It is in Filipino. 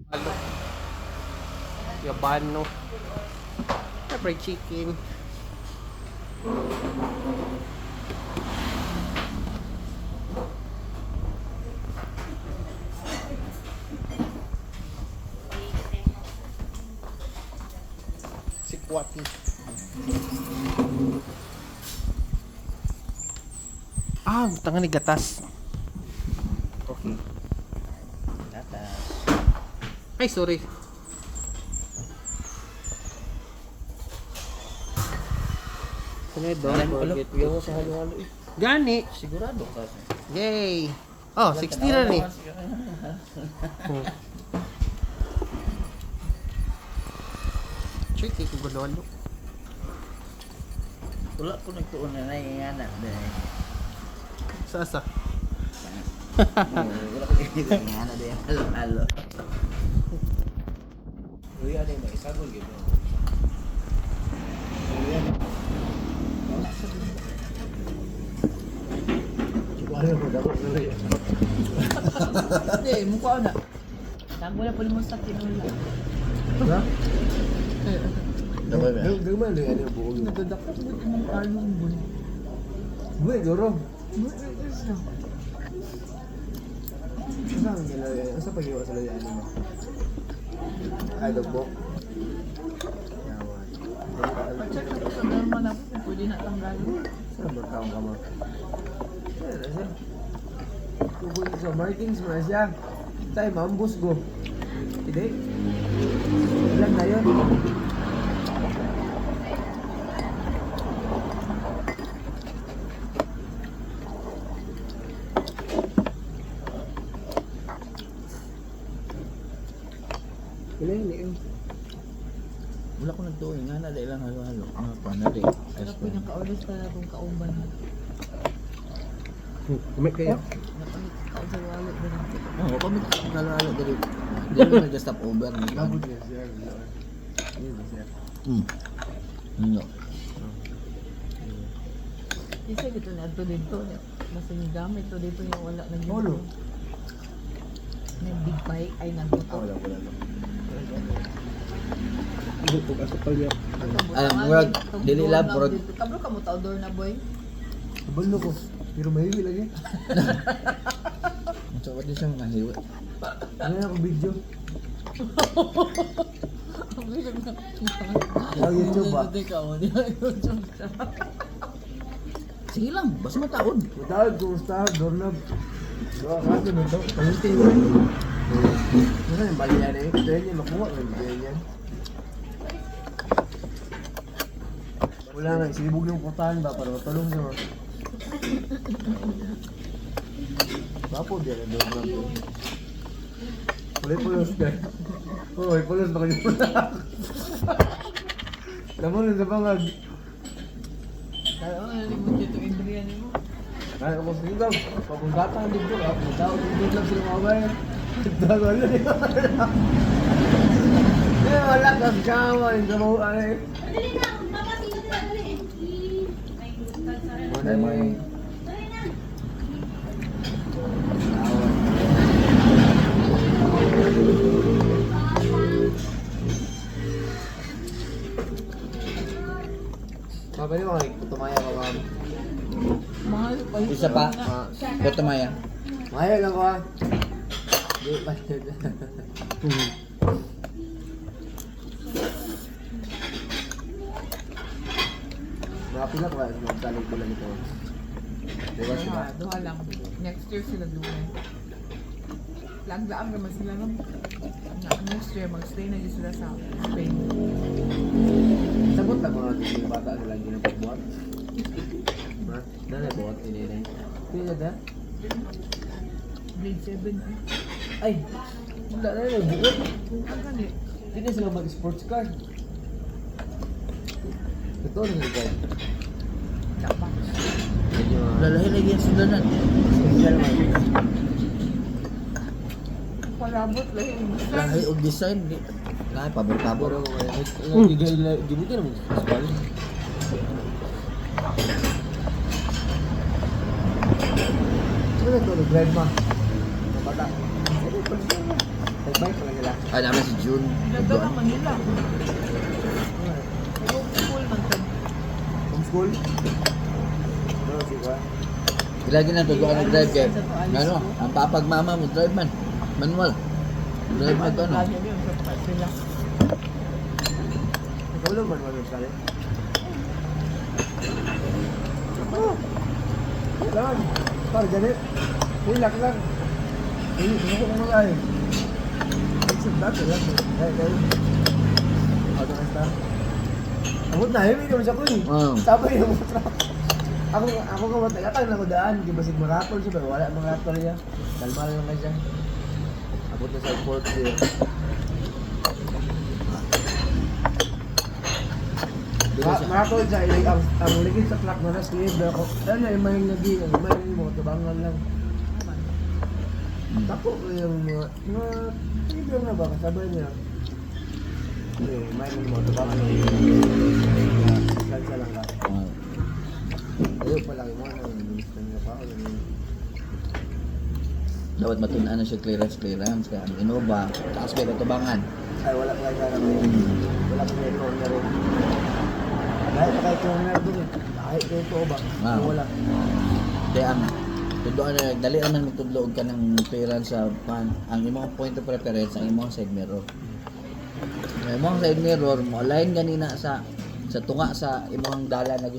Halo. Yabano. Fried chicken. Sikwati. Ah, tangan ni gatas. Okay. Gatas. Ay, sorry. Kunedo, forget Ayaw you. sa halo-halo eh. Gani. Sigurado ka. Yay. Oh, 60 na ni. Check ko gulolo. Wala ko nagtuon na naiyanak. Sasa. Wala ko naiyanak din. Halo-halo. Uy, ano yung maisagol gitu. Ano mo dapat tuloy? Hindi, mukha na. Tago na po mo sa tinula. Ha? Dapat ba? Gagawin mo yan yung buong. Nagdadakot mo yung kalong bun. Buhay, garo. Isa. Saan ang galaw yan? Asa pag-iwa sa layan mo? Ay, dagbo. Yawan. Pag-check ko sa normal na po, pwede na tanggalin. Saan ba taong ka mo? Ayan na siya. Tubod sa markings mo na siya. Tayo, maambus go. Hindi. Ilan na yun? Ilan yun? Wala ko nagtuon nga na dahil lang halo-halo. Ano pa na din? Pero pinaka-oras pa na kung kauban na. Kumit kayo? Nakamit sa walo ba natin. Oo, kami halo-halo dali. Dili mo nag-stop over. Labot niya siya. Yun ba siya? No. Isa dito na ito dito. Basta yung gamit ito dito yung wala na dito. Olo. May big bike ay nandito. Wala. Bukog aso palya. murag, dili lang, murag. Kabro ka mo outdoor na boy. Kabalo ko. Pero mahiwi lagi. Masakot din siyang nahiwa. Ano na ako video? Ang bilang na. Sa YouTube ba? YouTube siya. Sige lang, basta mataod. Matawag, kumusta? Doorknob. Doa kasi mo ito. Kamunti mo. Ano yung bali yan eh? Kaya niya makuha ko yung bali yan. Wala nga, sinibog yung putahan ba para matulong siya. Bapo diyan ang doorknob yun. Kulay pulos ka. Oo, may pulos baka yung pulos. Tama nun sa bangag. Kaya ano nalimot dito Indrian mo. Kaya ako sa ilaw, papunggatan dito ka, punggatan dito lang sila mga bayan. Dago na dito. Eh, wala ka kasama, yung kamuhaan eh. Wala mo yung... Mabali mo kay tumaya ka ma'am. Mahal pa yun. Isa pa. Boto Maya. Maya lang ko ah. Di pa. Mga pila ko ay magsalig ko lang ito. Diba sila? Duha lang. Next year sila duha. Lagdaan naman sila ng next year magstay na dyan sila sa Spain. Sabot na mga yung bata sila ginapagbuhat. Ha? Dala buhat ini. Pila da? Grade 7 ay. Ay! Wala na yung buot. Ang gani. Hindi sila mag-sports car. Ito na yung guide. Dapat. Medyo... Lalahi lagi ang sundanan. Special man. Palabot lang yung Lahi og design. Lahi pabor-pabor. Gibuti na mo sa bali. Ano na ito? Nag-drive ma. Sa bata. Nagbike pala sila. Ah, naman si June. Ganda naman nila. Nag-school man ka. Homeschool? No, sige. Lagi na tutuan nag-drive kay. Ano, ang papagmama mo, drive man. Manual. Drive mag ano. Lagi yun sa part nila. Ikaw lang man wala sali. Lang. Par ganit. Relax lang. Hindi ko kung mga eh. Except that, relax. Dahil. Auto na start. Abot na, hindi naman siya ko eh. Sabay yung mga truck. Ako ka matagatan na ko daan. Di ba sig maratol siya ba? Wala maratol niya. Kalma lang naman siya. Abot na sa fourth gear. Maratol siya. Ang ligid sa truck na na-slave na ako. Ano na yung may nagi. Ang may mo. Tabangan lang. Tapo ko yung mga video na ba? Kasabay niya. May mo. Tabangan lang. Salsa lang ka. Ayaw pa lang mo. Minister niya pa. Dapat matunaan na siya clearance. Kaya ang Innova, taas kayo katubangan. Ay, wala pa kayo sana ngayon. Wala pa kayo corner rin. Dahil pa kayo corner doon eh. Kahit kayo ito ba? Wala. Kaya ang tudoan na, dali naman magtudloog ka ng clearance sa pan. Ang imong point of preference, ang imong side mirror. Ang imong side mirror, mo align ganina sa tunga sa imong dala na gusto.